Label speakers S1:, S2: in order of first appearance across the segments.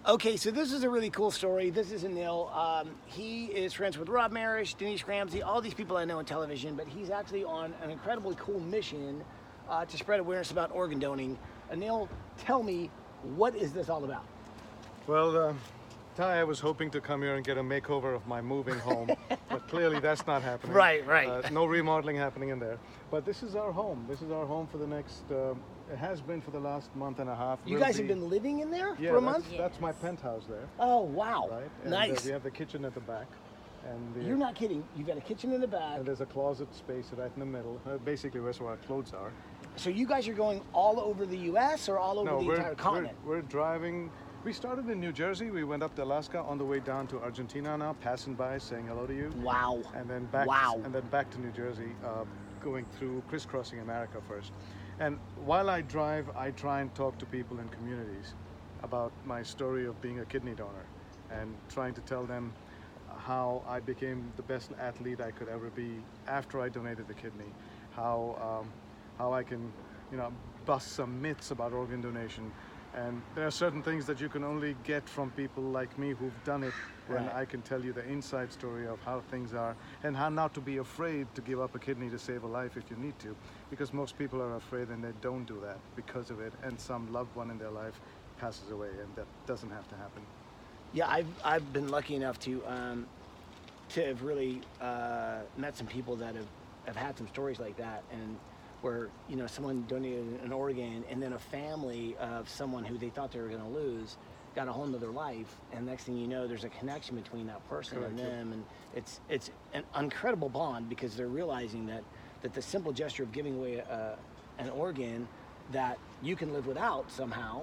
S1: Okay, so this is a really cool story. This is Anil. He is friends with Rob Marish, Denise Ramsey, all these people I know in television, but he's actually on an incredibly cool mission to spread awareness about organ donating. Anil, tell me, what is this all about?
S2: Well, Ty, I was hoping to come here and get a makeover of my moving home, but clearly that's not happening.
S1: Right.
S2: No remodeling happening in there. But this is our home. This is our home for the next, it has been for the last month and a half.
S1: You guys have been living in there
S2: Yeah,
S1: for a month?
S2: that's my penthouse there.
S1: Oh, wow.
S2: Right? And,
S1: Nice.
S2: we have the kitchen at the back. And
S1: You're not kidding. You've got a kitchen in the back.
S2: And there's a closet space right in the middle, basically where our clothes are.
S1: So you guys are going all over the U.S. or all over the entire continent?
S2: We're driving. We started in New Jersey. We went up to Alaska, on the way down to Argentina now, passing by, saying hello to you.
S1: Wow.
S2: And then back.
S1: Wow.
S2: And then back to New Jersey, going through, crisscrossing America first. And while I drive, I try and talk to people in communities about my story of being a kidney donor, and trying to tell them how I became the best athlete I could ever be after I donated the kidney. How I can, bust some myths about organ donation. And there are certain things that you can only get from people like me who've done it, and
S1: Right.
S2: I can tell you the inside story of how things are, and how not to be afraid to give up a kidney to save a life if you need to, because most people are afraid and they don't do that because of it, and some loved one in their life passes away, and that doesn't have to happen.
S1: Yeah, I've been lucky enough to have really met some people that have had some stories like that, and where someone donated an organ, and then a family of someone who they thought they were going to lose got a hold of their life, and next thing you know, there's a connection between that person
S2: Correct.
S1: and them, and it's an incredible bond, because they're realizing that the simple gesture of giving away an organ that you can live without somehow.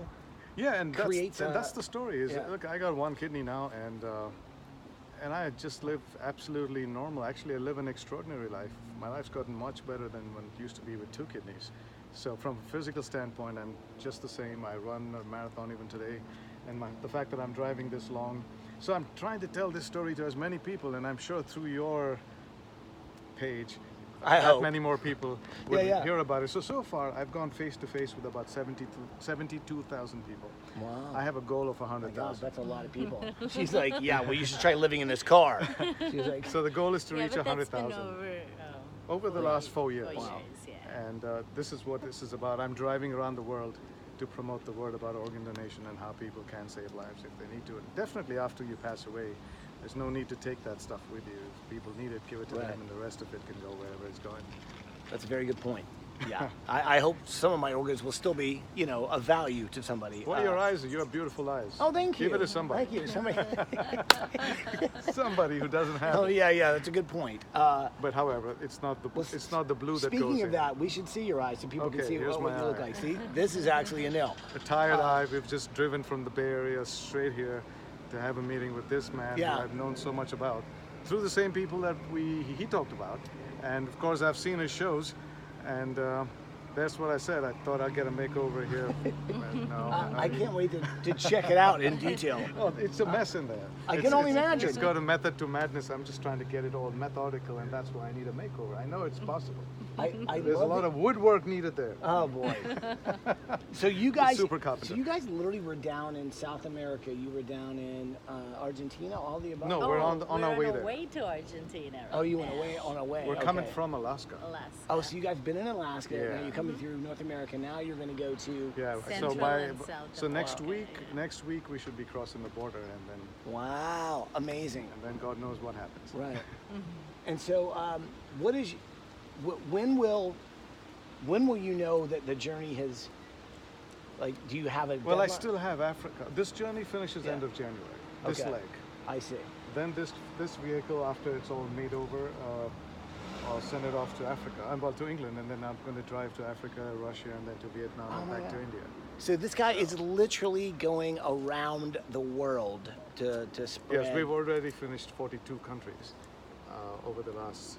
S2: Yeah, and
S1: Creates
S2: that's the story. Is
S1: yeah.
S2: Look, I got one kidney now, and I just live absolutely normal. Actually, I live an extraordinary life. My life's gotten much better than when it used to be with two kidneys. So from a physical standpoint, I'm just the same. I run a marathon even today, and the fact that I'm driving this long. So I'm trying to tell this story to as many people, and I'm sure through your page,
S1: I
S2: that
S1: hope.
S2: many more people would
S1: Yeah.
S2: hear about it. So far, I've gone face to face with about 72,000 people.
S1: Wow.
S2: I have a goal of
S1: Oh my God,
S2: 100,000.
S1: that's a lot of people. She's like, yeah, well, you should try living in this car. She's like,
S2: So the goal is to reach
S3: but that's been
S2: 100,000 over the last 4 years.
S3: 4 years, yeah.
S2: And this is what this is about. I'm driving around the world to promote the word about organ donation and how people can save lives if they need to. And definitely after you pass away, there's no need to take that stuff with you. If people need it, give it to
S1: Right.
S2: them, and the rest of it can go wherever it's going.
S1: that's a very good point. Yeah, I hope some of my organs will still be, of value to somebody.
S2: What are your eyes? You have beautiful eyes.
S1: Oh, thank you.
S2: Give it to somebody.
S1: Thank you. Somebody.
S2: Somebody who doesn't have
S1: Oh
S2: it.
S1: yeah, that's a good point.
S2: But however, it's not the blue that goes
S1: Speaking of
S2: in.
S1: that, we should see your eyes so people can
S2: Okay,
S1: see
S2: here's
S1: what
S2: my
S1: you look
S2: eye.
S1: like. See, this is actually Anil.
S2: A tired eye. We've just driven from the Bay Area straight here to have a meeting with this man
S1: Yeah.
S2: who I've known so much about through the same people that he talked about, and of course I've seen his shows, and that's what I said. I thought I'd get a makeover here. But no,
S1: I can't wait to check it out in detail.
S2: Well, it's a mess in there.
S1: I can
S2: It's-
S1: only
S2: it's-
S1: imagine.
S2: It's got a method to madness. I'm just trying to get it all methodical, and that's why I need a makeover. I know it's possible.
S1: I
S2: There's a
S1: love
S2: lot
S1: it.
S2: of woodwork needed there.
S1: Oh boy. So you guys,
S2: super carpenter.
S1: so you guys literally were down in South America. You were down in Argentina. All the above.
S2: No, we're on our way there.
S3: way to Argentina.
S1: Oh, you
S3: right
S1: went
S3: now.
S1: away on a way.
S2: We're coming
S1: okay.
S2: from Alaska.
S3: Alaska.
S1: Oh, so you guys been in Alaska.
S2: Yeah.
S1: Now you're coming through North America. Now you're going to go to.
S2: Yeah.
S3: Central and South
S2: next
S3: America.
S2: next week we should be crossing the border, and
S1: Wow, amazing.
S2: then God knows what happens.
S1: Right. And so, what is? When will you know that the journey has? Like, do you have a?
S2: Well, I
S1: deadline?
S2: still have Africa. This journey finishes
S1: Yeah.
S2: end of January. This
S1: Okay.
S2: leg.
S1: I see.
S2: Then this vehicle, after it's all made over, I'll send it off to Africa. Well, to England, and then I'm going to drive to Africa, Russia, and then to Vietnam,
S1: Oh
S2: and
S1: my
S2: back to
S1: God.
S2: India.
S1: So this guy is literally going around the world to spread.
S2: Yes, we've already finished 42 countries over the last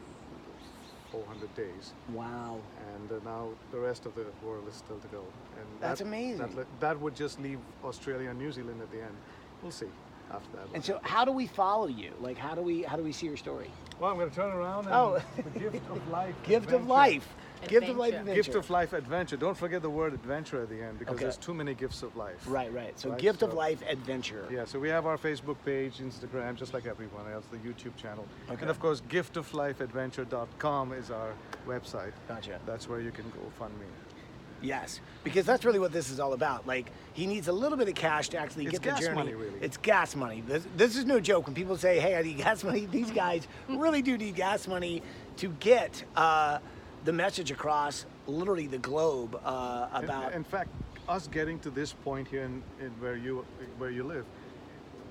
S2: 400 days.
S1: Wow.
S2: And now the rest of the world is still to go. And
S1: That's amazing.
S2: That would just leave Australia and New Zealand at the end. We'll see after that.
S1: And so, how do we follow you? Like, how do we see your story?
S2: Well, I'm going to turn around and
S1: Oh.
S2: the gift of life.
S1: Gift of
S2: adventure.
S1: life. Gift of Life
S3: Adventure.
S1: Adventure.
S2: Gift of Life Adventure. Don't forget the word adventure at the end because
S1: Okay.
S2: there's too many gifts of life.
S1: Right, right. So
S2: Right,
S1: Gift of
S2: so-
S1: Life Adventure.
S2: Yeah, so we have our Facebook page, Instagram, just like everyone else, the YouTube channel.
S1: Okay.
S2: And of course, giftoflifeadventure.com is our website.
S1: Gotcha.
S2: That's where you can go fund me.
S1: Yes, because that's really what this is all about. Like, he needs a little bit of cash to actually
S2: It's
S1: get the
S2: gas
S1: journey.
S2: money, really.
S1: It's gas money. This is no joke. When people say, "Hey, I need gas money," these guys really do need gas money to get the message across, literally the globe, about.
S2: In fact, us getting to this point here in where you live,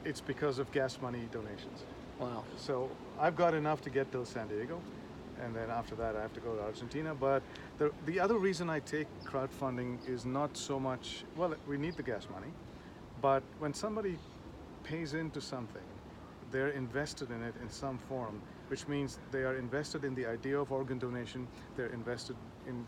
S2: it's because of gas money donations.
S1: Wow.
S2: So I've got enough to get till San Diego, and then after that I have to go to Argentina. But the other reason I take crowdfunding is not so much, well, we need the gas money, but when somebody pays into something, they're invested in it in some form, which means they are invested in the idea of organ donation. They're invested in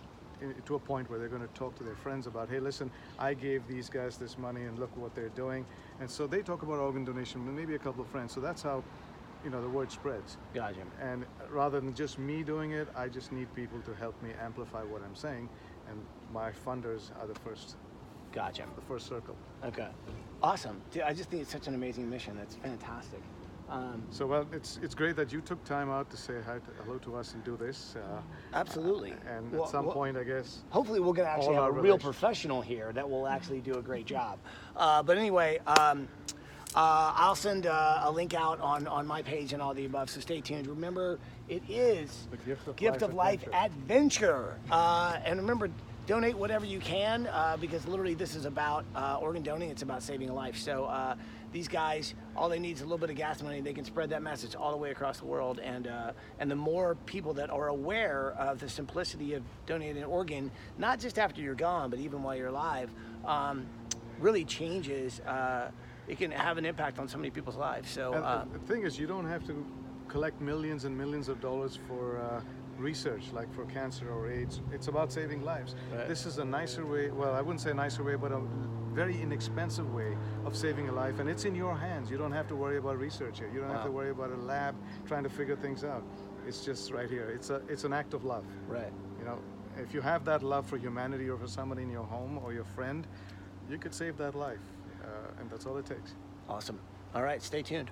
S2: to a point where they're going to talk to their friends about, hey, listen, I gave these guys this money and look what they're doing. And so they talk about organ donation with maybe a couple of friends. So that's how, the word spreads.
S1: Gotcha.
S2: And rather than just me doing it, I just need people to help me amplify what I'm saying. And my funders are the first
S1: Gotcha.
S2: circle.
S1: Okay. Awesome. Dude, I just think it's such an amazing mission. That's fantastic.
S2: So, well, it's great that you took time out to say hello to us and do this.
S1: Absolutely.
S2: And
S1: Well,
S2: at some
S1: well,
S2: point, I guess,
S1: Hopefully, we're going to actually
S2: all
S1: have
S2: our
S1: a real
S2: relations.
S1: professional here that will actually do a great job. But anyway, I'll send a link out on my page and all the above, so stay tuned. Remember, it is
S2: The
S1: Gift of Life Adventure. And remember, donate whatever you can because literally this is about organ donating. It's about saving a life. So these guys, all they need is a little bit of gas money. They can spread that message all the way across the world. And the more people that are aware of the simplicity of donating an organ, not just after you're gone, but even while you're alive, really changes. It can have an impact on so many people's lives. So
S2: And the thing is, you don't have to collect millions and millions of dollars for research, like for cancer or AIDS. It's about saving lives.
S1: Right.
S2: This is a nicer way, well, I wouldn't say nicer way, but a very inexpensive way of saving a life. And it's in your hands. You don't have to worry about research here. You don't have to
S1: Wow.
S2: worry about a lab trying to figure things out. It's just right here. It's an act of love.
S1: right.
S2: If you have that love for humanity or for somebody in your home or your friend, you could save that life. And that's all it takes.
S1: Awesome. All right, stay tuned.